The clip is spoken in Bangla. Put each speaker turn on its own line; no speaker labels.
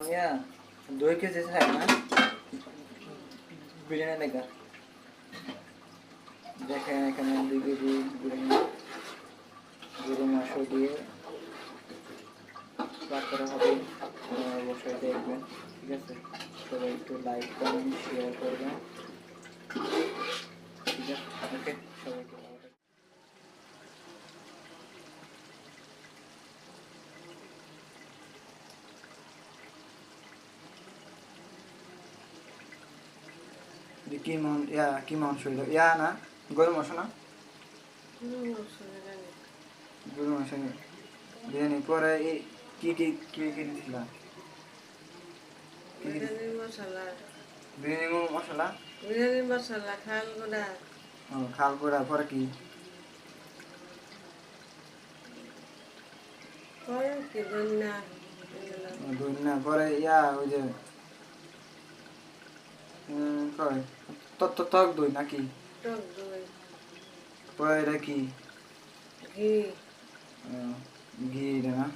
মিয়া 2 কেজি থাকে না বিরিয়ানি মেকার দেখেন এখানে 2 কেজি বিরিয়ানি গরু মাংস দিয়ে রান্না করা হবে। অবশ্যই দেখবেন, ঠিক আছে? সবাই একটু লাইক কমেন্ট শেয়ার করবেন, ঠিক আছে? ওকে, সবাইকে ভালো থাকবেন। কি মাংস না গরু মাংস না গরু মাংস বিরিয়ানি পরে কি কি কি কি দিছিলা?
বিরিয়ানির মশলা
বিরিয়ানি মশলা,
বিরিয়ানির মশলা খাল গুঁড়া
খাল পোড়া পরে কি
পরে কি ধন্যা
ধন্যা পরে ওই যে কয় টক দই নাকি
টক দই
পরে এটা কি
ঘি
ঘি এটা না